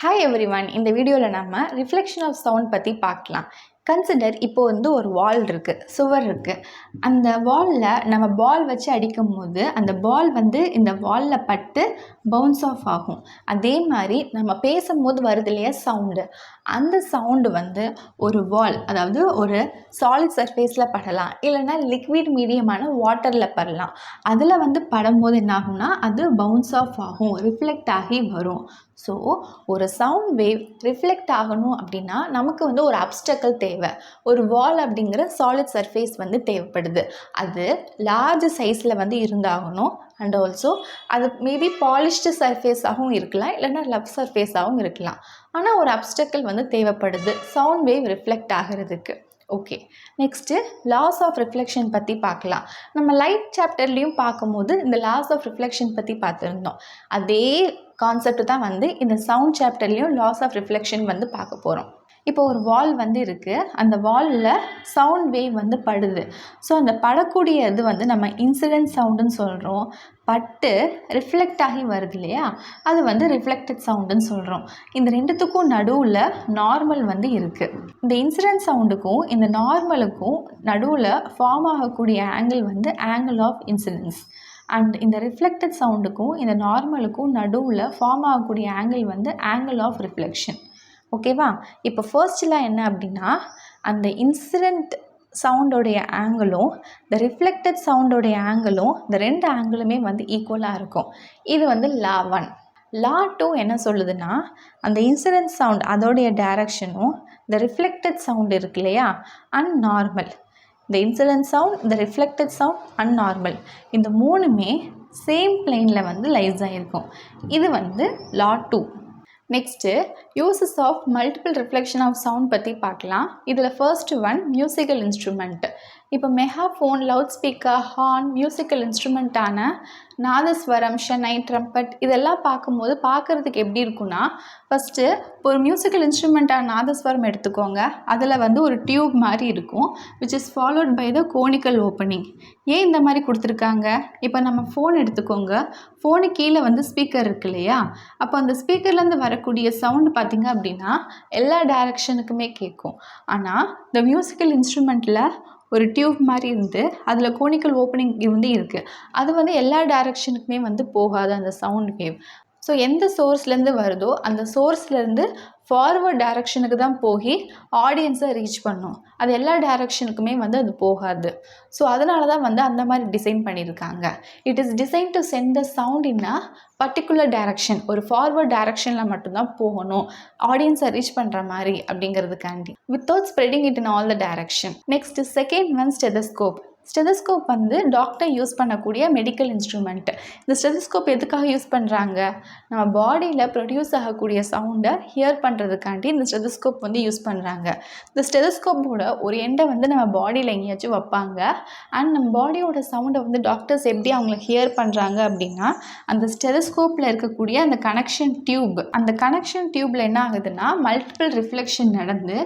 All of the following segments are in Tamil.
Hi everyone. இந்த வீடியோவில் நம்ம ரிஃப்ளெக்ஷன் ஆஃப் சவுண்ட் பற்றி பார்க்கலாம். கன்சிடர் இப்போ ஒரு வால் இருக்குது, சுவர் இருக்குது. அந்த வாலில் நம்ம பால் வச்சு அடிக்கும் போது அந்த பால் இந்த வாலில் பட்டு பவுன்ஸ் ஆஃப் ஆகும். அதே மாதிரி நம்ம பேசும்போது வருது இல்லையா சவுண்டு, அந்த சவுண்டு ஒரு வால், அதாவது ஒரு சாலிட் சர்ஃபேஸில் படலாம், இல்லைன்னா லிக்விட் மீடியமான வாட்டரில் படலாம். அதில் படும்போது என்ன ஆகும்னா அது பவுன்ஸ் ஆஃப் ஆகும், ரிஃப்ளெக்ட் ஆகி வரும். ஸோ ஒரு சவுண்ட் வேவ் ரிஃப்ளெக்ட் ஆகணும் அப்படின்னா நமக்கு ஒரு அப்டக்கிள் தேவை. ஒரு வால் அப்படிங்கிற சாலிட் சர்ஃபேஸ் தேவைப்படுது. அது லார்ஜ் சைஸில் இருந்தாகணும். அண்ட் ஆல்சோ அது மேபி பாலிஷ்டு சர்ஃபேஸாகவும் இருக்கலாம், இல்லைன்னா லப் சர்ஃபேஸாகவும் இருக்கலாம். ஆனால் ஒரு அப்டக்கிள் தேவைப்படுது சவுண்ட் வேவ் ரிஃப்ளெக்ட் ஆகிறதுக்கு. Okay, next laws of reflection பற்றி பார்க்கலாம். நம்ம லைட் சாப்டர்லேயும் பார்க்கும்போது இந்த லாஸ் ஆஃப் ரிஃப்ளெக்ஷன் பற்றி பார்த்துருந்தோம். அதே கான்செப்ட் தான் இந்த சவுண்ட் சாப்டர்லேயும் லாஸ் ஆஃப் ரிஃப்ளெக்ஷன் பார்க்க போகிறோம். இப்போ ஒரு வால் இருக்குது, அந்த வாலில் சவுண்ட் வேவ் படுது. ஸோ அந்த படக்கூடிய இது நம்ம இன்சிடென்ட் சவுண்டுன்னு சொல்கிறோம். பட்டு ரிஃப்ளெக்ட் ஆகி வருது இல்லையா, அது ரிஃப்ளெக்டட் சவுண்டுன்னு சொல்கிறோம். இந்த ரெண்டுத்துக்கும் நடுவில் நார்மல் இருக்குது. இந்த இன்சிடென்ட் சவுண்டுக்கும் இந்த நார்மலுக்கும் நடுவில் ஃபார்ம் ஆகக்கூடிய angle angle of incidence. And இந்த ரிஃப்ளெக்டட் சவுண்டுக்கும் இந்த நார்மலுக்கும் நடுவில் ஃபார்ம் ஆகக்கூடிய ஆங்கிள் ஆங்கிள் ஆஃப் ரிஃப்ளெக்ஷன். ஓகேவா? இப்போ ஃபர்ஸ்டில் என்ன அப்படின்னா, அந்த இன்சிடென்ட் சவுண்டோடைய ஆங்கிளும் இந்த ரிஃப்ளெக்டட் சவுண்டோடைய ஆங்கிளும், இந்த ரெண்டு ஆங்கிளுமே ஈக்குவலாக இருக்கும். இது லா 1. லா 2 என்ன சொல்லுதுன்னா, அந்த இன்சிடென்ட் சவுண்ட் அதோடைய டைரக்ஷனும் இந்த ரிஃப்ளெக்டட் சவுண்ட் இருக்கு இல்லையா, அண்ட் நார்மல், இந்த இன்சிடென்ட் சவுண்ட், இந்த ரிஃப்ளெக்டட் சவுண்ட் அண்ட் நார்மல், இந்த மூணுமே சேம் பிளேனில் லைஸ் ஆகிருக்கும். இது law 2. Next uses of multiple reflection of sound பற்றி பார்க்கலாம். இதில் ஃபர்ஸ்ட் ஒன் மியூசிக்கல் இன்ஸ்ட்ருமெண்ட். இப்போ megaphone, loudspeaker, horn, musical இன்ஸ்ட்ருமெண்ட்டான நாதஸ்வரம், ஷெனை, ட்ரம்பட் இதெல்லாம் பார்க்கும்போது பார்க்குறதுக்கு எப்படி இருக்குன்னா, ஃபஸ்ட்டு ஒரு மியூசிக்கல் இன்ஸ்ட்ருமெண்ட்டான நாதஸ்வரம் எடுத்துக்கோங்க. அதில் ஒரு டியூப் மாதிரி இருக்கும், which is followed by the conical opening. ஏன் இந்த மாதிரி கொடுத்துருக்காங்க? இப்போ நம்ம ஃபோன் எடுத்துக்கோங்க. ஃபோனு கீழே ஸ்பீக்கர் இருக்கு இல்லையா, அப்போ அந்த ஸ்பீக்கர்லேருந்து வரக்கூடிய சவுண்டு பார்த்திங்க அப்படின்னா எல்லா டைரக்ஷனுக்குமே கேட்கும். ஆனால் இந்த மியூசிக்கல் இன்ஸ்ட்ருமெண்ட்டில் ஒரு டியூப் மாதிரி அதில் கோனிக்கல் ஓப்பனிங் இருக்குது. அது எல்லா டைரக்ஷனுக்குமே போகாது அந்த சவுண்ட் வேவ். ஸோ எந்த சோர்ஸ்லேருந்து வருதோ அந்த சோர்ஸ்லேருந்து ஃபார்வர்ட் டைரக்ஷனுக்கு தான் போய் ஆடியன்ஸை ரீச் பண்ணும். அது எல்லா டைரக்ஷனுக்குமே அது போகாது. ஸோ அதனால தான் அந்த மாதிரி டிசைன் பண்ணியிருக்காங்க. It is design to send the sound in a particular direction. ஒரு ஃபார்வர்ட் டைரக்ஷனில் மட்டும்தான் போகணும், ஆடியன்ஸை ரீச் பண்ணுற மாதிரி அப்படிங்கிறதுக்காண்டி, without spreading it in all the direction. Next second one stethoscope. Stethoscope doctor use பண்ணக்கூடிய மெடிக்கல் இன்ஸ்ட்ருமெண்ட். இந்த ஸ்டெதஸ்கோப் எதுக்காக யூஸ் பண்ணுறாங்க? நம்ம பாடியில் ப்ரொடியூஸ் ஆகக்கூடிய சவுண்டை ஹியர் பண்ணுறதுக்காண்டி இந்த ஸ்டெதஸ்கோப் யூஸ் பண்ணுறாங்க. இந்த ஸ்டெதஸ்கோப்போட ஒரு எண்டை நம்ம பாடியில் எங்கேயாச்சும் வைப்பாங்க. அண்ட் நம்ம பாடியோட சவுண்டை டாக்டர்ஸ் எப்படி அவங்கள ஹியர் பண்ணுறாங்க அப்படின்னா, அந்த ஸ்டெதஸ்கோப்பில் இருக்கக்கூடிய அந்த கனெக்ஷன் டியூப்பில் என்ன ஆகுதுன்னா மல்டிபிள் ரிஃப்ளெக்ஷன் நடந்து,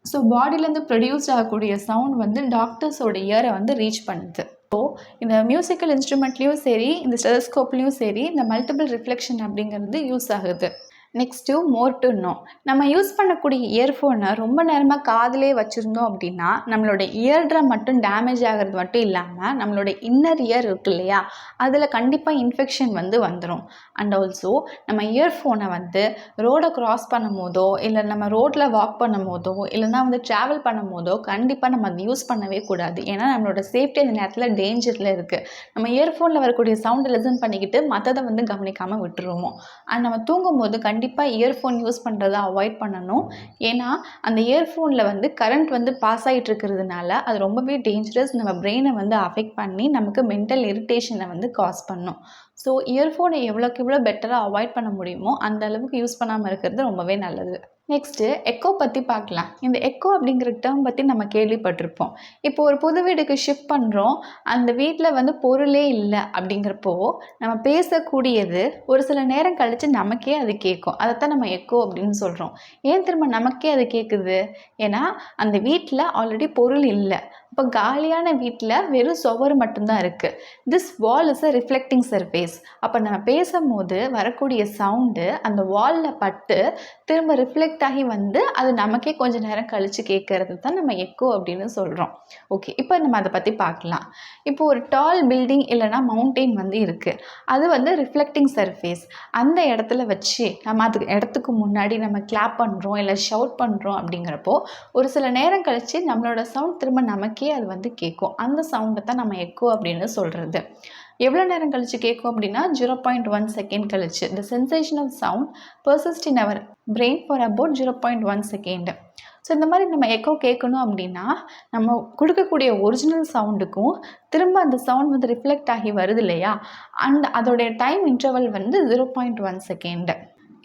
ஸோ பாடியிலேருந்து ப்ரொடியூஸ் ஆகக்கூடிய சவுண்ட் டாக்டர்ஸோட இயரை ரீச் பண்ணுது. ஸோ இந்த மியூசிக்கல் இன்ஸ்ட்ருமெண்ட்லேயும் சரி, இந்த ஸ்டெதஸ்கோப்லேயும் சரி, இந்த மல்டிபிள் ரிஃப்ளெக்ஷன் அப்படிங்கிறது யூஸ் ஆகுது. Next more to know. நம்ம யூஸ் பண்ணக்கூடிய இயர்ஃபோனை ரொம்ப நேரமாக காதிலே வச்சுருந்தோம் அப்படின்னா நம்மளோட இயர் ட்ரம் மட்டும் டேமேஜ் ஆகிறது மட்டும் இல்லாமல் நம்மளோட இன்னர் இயர் இருக்கு இல்லையா, அதில் கண்டிப்பாக இன்ஃபெக்ஷன் வந்துடும். அண்ட் ஆல்சோ நம்ம இயர்ஃபோனை ரோடை க்ராஸ் பண்ணும் போதோ, இல்லை நம்ம ரோட்டில் வாக் பண்ணும் போதோ, இல்லைனா ட்ராவல் பண்ணும் போதோ கண்டிப்பாக நம்ம அதை யூஸ் பண்ணவே கூடாது. ஏன்னா நம்மளோட சேஃப்டி அந்த நேரத்தில் டேஞ்சரில் இருக்குது. நம்ம இயர்ஃபோனில் வரக்கூடிய சவுண்டை லிசன் பண்ணிக்கிட்டு மற்றதை கவனிக்காமல் விட்டுருவோம். அண்ட் நம்ம தூங்கும்போது கண்டிப்பாக இயர்ஃபோன் யூஸ் பண்ணுறதை அவாய்ட் பண்ணணும். ஏன்னா அந்த இயர்ஃபோனில் கரண்ட் பாஸ் ஆகிட்டு இருக்கிறதுனால அது ரொம்பவே டேஞ்சரஸ். நம்ம பிரெயினை அஃபெக்ட் பண்ணி நமக்கு மென்டல் இரிட்டேஷனை காஸ் பண்ணும். ஸோ இயர்ஃபோனை எவ்வளோக்கு எவ்வளோ பெட்டராக அவாய்ட் பண்ண முடியுமோ அந்த அளவுக்கு யூஸ் பண்ணாமல் இருக்கிறது ரொம்பவே நல்லது. நெக்ஸ்ட்டு எக்கோ பற்றி பார்க்கலாம். இந்த எக்கோ அப்படிங்கிற டேர்ம் பற்றி நம்ம கேள்விப்பட்டிருப்போம். இப்போ ஒரு புது வீடுக்கு ஷிஃப்ட் பண்ணுறோம். அந்த வீட்டில் வந்து பொருளே இல்லை அப்படிங்கிறப்போ நம்ம பேசக்கூடியது ஒரு சில நேரம் கழித்து நமக்கே அது கேட்கும். அதைத்தான் நம்ம எக்கோ அப்படின்னு சொல்கிறோம். ஏன் திரும்ப நமக்கே அது கேட்குது? ஏன்னா அந்த வீட்டில் ஆல்ரெடி பொருள் இல்லை. இப்போ காலியான வீட்டில் வெறும் சுவர் மட்டும்தான் இருக்குது. This wall is a reflecting surface. அப்போ நம்ம பேசும்போது வரக்கூடிய சவுண்டு அந்த வாலில் பட்டு திரும்ப ரிஃப்ளெக்ட் ஆகி வந்து அது நமக்கே கொஞ்சம் நேரம் கழித்து கேட்கறது தான் நம்ம எக்கோ அப்படின்னு சொல்கிறோம். ஓகே, இப்போ நம்ம அதை பற்றி பார்க்கலாம். இப்போ ஒரு டால் பில்டிங் இல்லைனா மவுண்டெயின் வந்து இருக்குது. அது வந்து ரிஃப்ளெக்டிங் சர்ஃபேஸ். அந்த இடத்துல வச்சு நம்ம அதுக்கு இடத்துக்கு முன்னாடி நம்ம கிளாப் பண்ணுறோம் இல்லை ஷவுட் பண்ணுறோம் அப்படிங்கிறப்போ ஒரு சில நேரம் கழித்து நம்மளோட சவுண்ட் திரும்ப நமக்கே அது வந்து கேட்கும். அந்த சவுண்டை தான் நம்ம எக்கோ அப்படின்னு சொல்கிறது. எவ்வளோ நேரம் கழித்து கேட்கும் அப்படின்னா 0.1 செகண்ட் கழிச்சு. The sensation of sound persists in our brain for about 0.1 second. So இந்த மாதிரி நம்ம எக்கோ கேட்கணும் அப்படின்னா நம்ம கொடுக்கக்கூடிய ஒரிஜினல் சவுண்டுக்கும் திரும்ப அந்த சவுண்ட் வந்து ரிஃப்ளெக்ட் ஆகி வருது இல்லையா, அதோடைய டைம் இன்டர்வல் வந்து 0.1 செகண்ட்.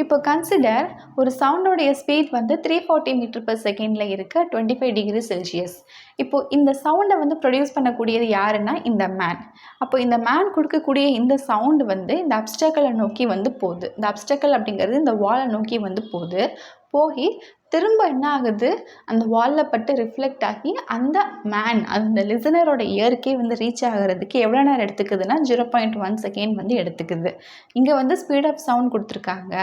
இப்போ கன்சிடர் ஒரு சவுண்டோடைய ஸ்பீட் வந்து 340 மீட்டர் பர் செகண்டில் இருக்க 25 டிகிரி செல்சியஸ். இப்போது இந்த சவுண்டை வந்து ப்ரொடியூஸ் பண்ணக்கூடியது யாருன்னா இந்த மேன். அப்போ இந்த மேன் கொடுக்கக்கூடிய இந்த சவுண்டு வந்து இந்த அப்ஸ்டக்கலை நோக்கி வந்து போகுது. இந்த அப்ஸ்டக்கல் அப்படிங்கிறது இந்த வாலை நோக்கி வந்து போய் திரும்ப என்ன ஆகுது, அந்த வாலில் பட்டு ரிஃப்ளெக்ட் ஆகி அந்த மேன் அந்த லிசனரோட இயற்கே வந்து ரீச் ஆகிறதுக்கு எவ்வளோ நேரம் எடுத்துக்குதுன்னா 0.1 செகண்ட் வந்து எடுத்துக்குது. இங்கே வந்து ஸ்பீட் ஆஃப் சவுண்ட் கொடுத்துருக்காங்க.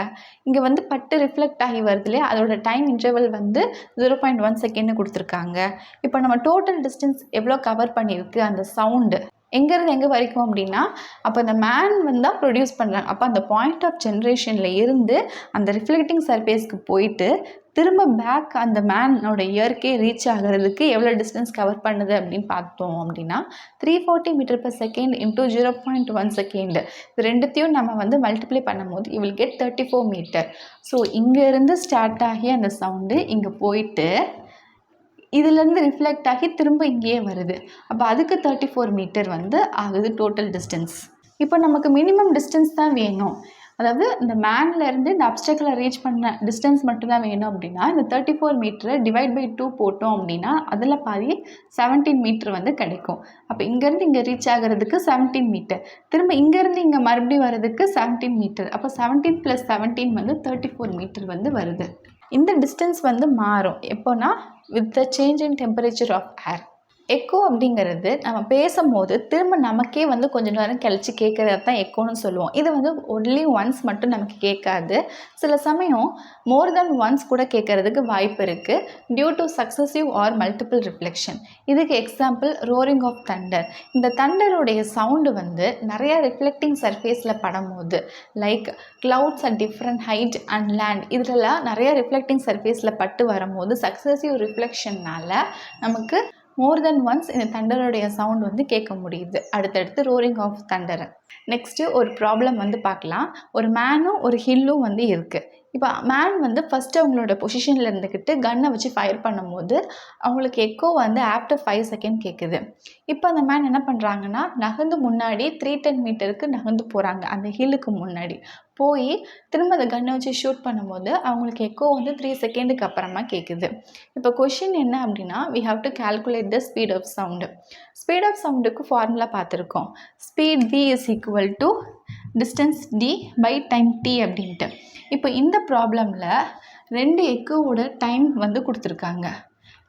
இங்கே வந்து பட்டு ரிஃப்ளெக்ட் ஆகி வருது இல்லையா, அதோட டைம் இன்டர்வல் வந்து 0.1 செகண்ட்னு கொடுத்துருக்காங்க. இப்போ நம்ம டோட்டல் டிஸ்டன்ஸ் எவ்வளோ கவர் பண்ணியிருக்கு அந்த சவுண்டு எங்கேருந்து எங்கே வரைக்கும் அப்படின்னா, அப்போ அந்த மேன் வந்து தான் ப்ரொடியூஸ் பண்ணுறாங்க. அப்போ அந்த பாயிண்ட் ஆஃப் ஜென்ரேஷனில் இருந்து அந்த ரிஃப்ளெக்டிங் சர்ஃபேஸ்க்கு போயிட்டு திரும்ப பேக் அந்த மேனோட இயற்கே ரீச் ஆகிறதுக்கு எவ்வளோ டிஸ்டன்ஸ் கவர் பண்ணுது அப்படின்னு பார்த்தோம் அப்படின்னா 340 metre per second into 0.1 second. இது ரெண்டுத்தையும் நம்ம வந்து மல்டிப்ளை பண்ணும்போது you will get 34 metre. So இங்கேருந்து ஸ்டார்ட் ஆகி அந்த சவுண்டு இங்கே போயிட்டு இதுலேருந்து ரிஃப்ளெக்ட் ஆகி திரும்ப இங்கேயே வருது. அப்போ அதுக்கு 34 மீட்டர் வந்து ஆகுது டோட்டல் டிஸ்டன்ஸ். இப்போ நமக்கு மினிமம் டிஸ்டன்ஸ் தான் வேணும். அதாவது இந்த மேன்லேருந்து இந்த அப்ஸ்டக்கில் ரீச் பண்ண டிஸ்டன்ஸ் மட்டும்தான் வேணும் அப்படின்னா இந்த 34 மீட்டரை டிவைட் பை 2 போட்டோம் அப்படின்னா அதில் பாதி 17 மீட்டர் வந்து கிடைக்கும். அப்போ இங்கேருந்து இங்கே ரீச் ஆகிறதுக்கு 17 மீட்டர், திரும்ப இங்கேருந்து இங்கே மறுபடியும் வர்றதுக்கு 17 மீட்டர். அப்போ 17 + 17 வந்து 34 மீட்டர் வந்து வருது. இந்த டிஸ்டன்ஸ் வந்து மாறும் எப்போனா with the change in temperature of air. Echo அப்படிங்கிறது நம்ம பேசும்போது திரும்ப நமக்கே வந்து கொஞ்சம் நேரம் கழித்து கேட்குறது தான் எக்கோன்னு சொல்லுவோம். இது வந்து ஒன்லி ஒன்ஸ் மட்டும் நமக்கு கேட்காது. சில சமயம் மோர் தென் ஒன்ஸ் கூட கேட்கறதுக்கு வாய்ப்பு இருக்குது due to successive or multiple reflection. இதுக்கு எக்ஸாம்பிள் ரோரிங் ஆஃப் தண்டர். இந்த தண்டருடைய சவுண்டு வந்து நிறையா ரிஃப்ளெக்டிங் சர்ஃபேஸில் படும்போது like clouds at different height and land இதிலலாம் நிறையா ரிஃப்ளெக்டிங் சர்ஃபேஸில் பட்டு வரும்போது சக்ஸசிவ் ரிஃப்ளெக்ஷன்னால் நமக்கு மோர் தென் ஒன்ஸ் இந்த தண்டருடைய சவுண்ட் வந்து கேட்க முடியுது. அடுத்தடுத்து ரோரிங் ஆஃப் தண்டர். நெக்ஸ்ட்டு ஒரு ப்ராப்ளம் வந்து பார்க்கலாம். ஒரு மேனும் ஒரு ஹில்லும் வந்து இருக்குது. இப்போ மேன் வந்து ஃபஸ்ட்டு அவங்களோட பொசிஷனில் இருந்துக்கிட்டு கன்னை வச்சு ஃபயர் பண்ணும்போது அவங்களுக்கு எக்கோ வந்து ஆஃப்டர் 5 செகண்ட் கேட்குது. இப்போ அந்த மேன் என்ன பண்ணுறாங்கன்னா நகர்ந்து முன்னாடி 310 மீட்டருக்கு நகர்ந்து போகிறாங்க. அந்த ஹில்லுக்கு முன்னாடி போய் திரும்ப அந்த கன்னை வச்சு ஷூட் பண்ணும்போது அவங்களுக்கு எக்கோ வந்து 3 செகண்டுக்கு அப்புறமா கேட்குது. இப்போ கொஷின் என்ன அப்படின்னா we have to calculate the speed of sound. Speed of சவுண்டுக்கு ஃபார்முலா பார்த்துருக்கோம். Speed v is equal to distance d by time t அப்படின்ட்டு. இப்போ இந்த ப்ராப்ளமில் 2 எக்கோவோட டைம் வந்து கொடுத்துருக்காங்க.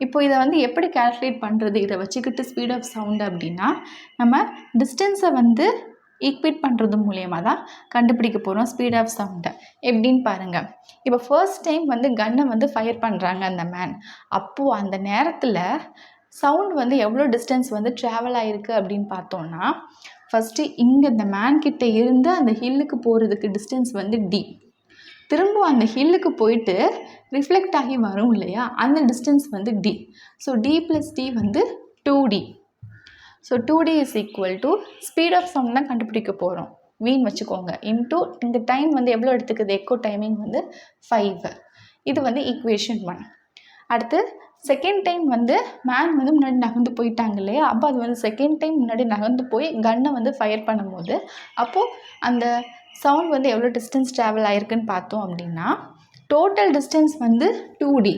இப்போ இதை வந்து எப்படி கால்குலேட் பண்ணுறது, இதை வச்சுக்கிட்டு ஸ்பீட் ஆஃப் சவுண்டு அப்படின்னா நம்ம டிஸ்டன்ஸை வந்து ஈக்வேட் பண்ணுறது மூலியமாக தான் கண்டுபிடிக்க போகிறோம் ஸ்பீட் ஆஃப் சவுண்டை. எப்படின்னு பாருங்கள். இப்போ ஃபர்ஸ்ட் டைம் வந்து கன்னை வந்து ஃபயர் பண்ணுறாங்க அந்த மேன். அப்போது அந்த நேரத்தில் சவுண்ட் வந்து எவ்வளோ டிஸ்டன்ஸ் வந்து ட்ராவல் ஆகிருக்கு அப்படின்னு பார்த்தோன்னா ஃபஸ்ட்டு இங்கே இந்த மேன்கிட்ட இருந்து அந்த ஹில்லுக்கு போகிறதுக்கு டிஸ்டன்ஸ் வந்து டி. திரும்ப அந்த ஹில்லுக்கு போயிட்டு ரிஃப்ளெக்ட் ஆகி வரும் இல்லையா, அந்த டிஸ்டன்ஸ் வந்து டி. ஸோ டி + டி வந்து 2d. So 2d is equal to speed of sound தான் கண்டுபிடிக்க போகிறோம். வீண் வச்சுக்கோங்க. இன்டூ இந்த டைம் வந்து எவ்வளோ எடுத்துக்குது, எக்கோ டைமிங் வந்து 5. இது வந்து ஈக்குவேஷன் 1. அடுத்து செகண்ட் டைம் வந்து மேன் வந்து முன்னாடி நகர்ந்து போயிட்டாங்க இல்லையா, அப்போ அது வந்து செகண்ட் டைம் முன்னாடி நகர்ந்து போய் கன்னை வந்து ஃபயர் பண்ணும்போது அப்போது அந்த சவுண்ட் வந்து எவ்வளோ டிஸ்டன்ஸ் ட்ராவல் ஆகிருக்குன்னு பார்த்தோம் அப்படின்னா டோட்டல் டிஸ்டன்ஸ் வந்து 2D.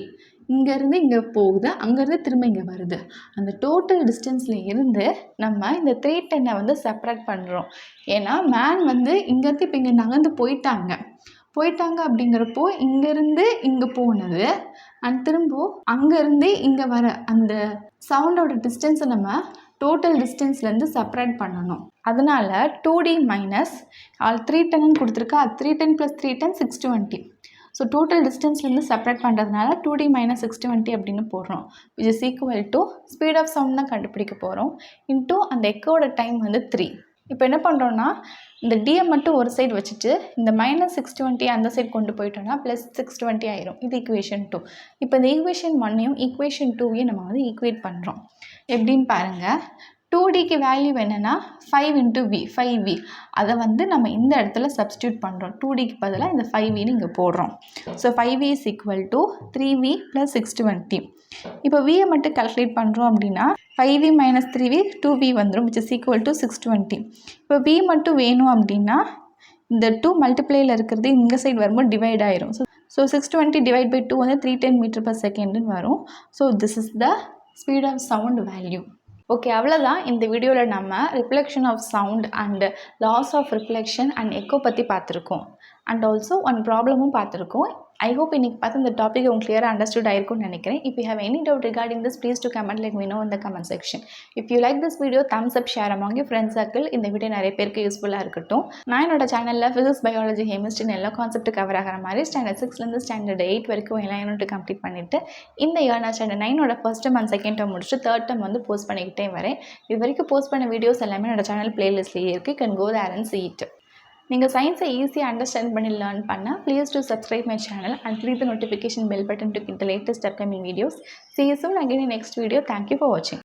இங்கேருந்து இங்கே போகுது, அங்கேருந்து திரும்ப இங்கே வருது. அந்த டோட்டல் டிஸ்டன்ஸில் இருந்து நம்ம இந்த 310 வந்து செப்பரேட் பண்ணுறோம். ஏன்னா மேன் வந்து இங்கேருந்து இப்போ இங்கே நகர்ந்து போயிட்டாங்க அப்படிங்கிறப்போ இங்கேருந்து இங்கே போனது அண்ட் திரும்ப அங்கேருந்து இங்கே வர அந்த சவுண்டோட டிஸ்டன்ஸை நம்ம டோட்டல் டிஸ்டன்ஸ்லேருந்து செப்பரேட் பண்ணணும். அதனால் 2D மைனஸ் 310 கொடுத்துருக்கா, 310 + 310 620. ஸோ டோட்டல் டிஸ்டன்ஸ்லேருந்து செப்பரேட் பண்ணுறதுனால 2D மைனஸ் 620 அப்படின்னு போடுறோம். Which is equal to speed of sound தான் கண்டுபிடிக்க போகிறோம் இன்டூ அந்த எக்கோட டைம் வந்து 3. இப்போ என்ன பண்ணுறோன்னா இந்த டியை மட்டும் ஒரு சைடு வச்சுட்டு இந்த -620 அந்த சைடு கொண்டு போயிட்டோம்னா +620 ஆயிரும். இது ஈக்குவேஷன் 2. இப்போ இந்த ஈக்குவேஷன் 1ஐயும் ஈக்குவேஷன் 2ஐயும் நம்ம வந்து ஈக்குவேட் பண்ணுறோம். எப்படின்னு பாருங்கள். 2Dக்கு வேல்யூ என்னென்னா 5 × V, 5V. அதை வந்து நம்ம இந்த இடத்துல சப்ஸ்டியூட் பண்ணுறோம். 2Dக்கு பதிலாக இந்த 5Vன்னு இங்கே போடுறோம். So 5V = 3V + 620. இப்போ Vயை மட்டும் கால்குலேட் பண்ணுறோம் அப்படின்னா 5V - 3V 2V வந்துடும், which is equal to 620. இப்போ V மட்டும் வேணும் அப்படின்னா இந்த 2 மல்டிப்ளையில் இருக்கிறது இந்த சைடு வரும்போது டிவைட் ஆயிரும். ஸோ 620 / 2 வந்து 310 m/s வரும். So this is the speed of sound value. Okay, அவ்வளோதான். இந்த வீடியோவில் நம்ம reflection of sound and laws of reflection and echo பற்றி பார்த்துருக்கோம். அண்ட் ஆல்சோ ஒன் ப்ராப்ளமும் பார்த்துருக்கோம். ஐ ஹோப் இன்னைக்கு பார்த்து இந்த டாபிக் உங்களுக்கு கிளியராக அண்டர்ஸ்டுட் ஆயிருக்கும்னு நினைக்கிறேன். If you have any doubt regarding this, please to comment let me know in the comment section. If you like this video, thumbs up, share among your friends circle. இந்த வீடியோ நிறைய பேருக்கு யூஸ்ஃபுல்லாக இருக்கட்டும். நான் என்னோட சேனலில் ஃபிசிக்ஸ், பயாலஜி, கெமிஸ்ட்ரின்னு எல்லா கான்செப்ட் கவர் ஆகிற மாதிரி ஸ்டாண்டர்ட் 6லேருந்து ஸ்டாண்டர்ட் 8 வரைக்கும் எல்லா யூனிட் கம்ப்ளீட் பண்ணிவிட்டு இந்த இயர் நான் ஸ்டாண்டர்ட் 9ஓட first term and second term முடிச்சுட்டு தேர்ட் டேர்ம் வந்து போஸ்ட் பண்ணிக்கிட்டே வரேன். இது வரைக்கும் போஸ்ட் பண்ண வீடியோஸ் எல்லாமே என்னோட சேனல் பிளேலிஸ்ட்லேயே இருக்குது. Can go there and see it. நீங்கள் சயின்ஸை ஈஸியாக அண்டர்ஸ்டாண்ட் பண்ணி லேர்ன் பண்ணால் please to subscribe my channel and click the notification bell button to get the latest upcoming videos. See you soon again in next video. Thank you for watching.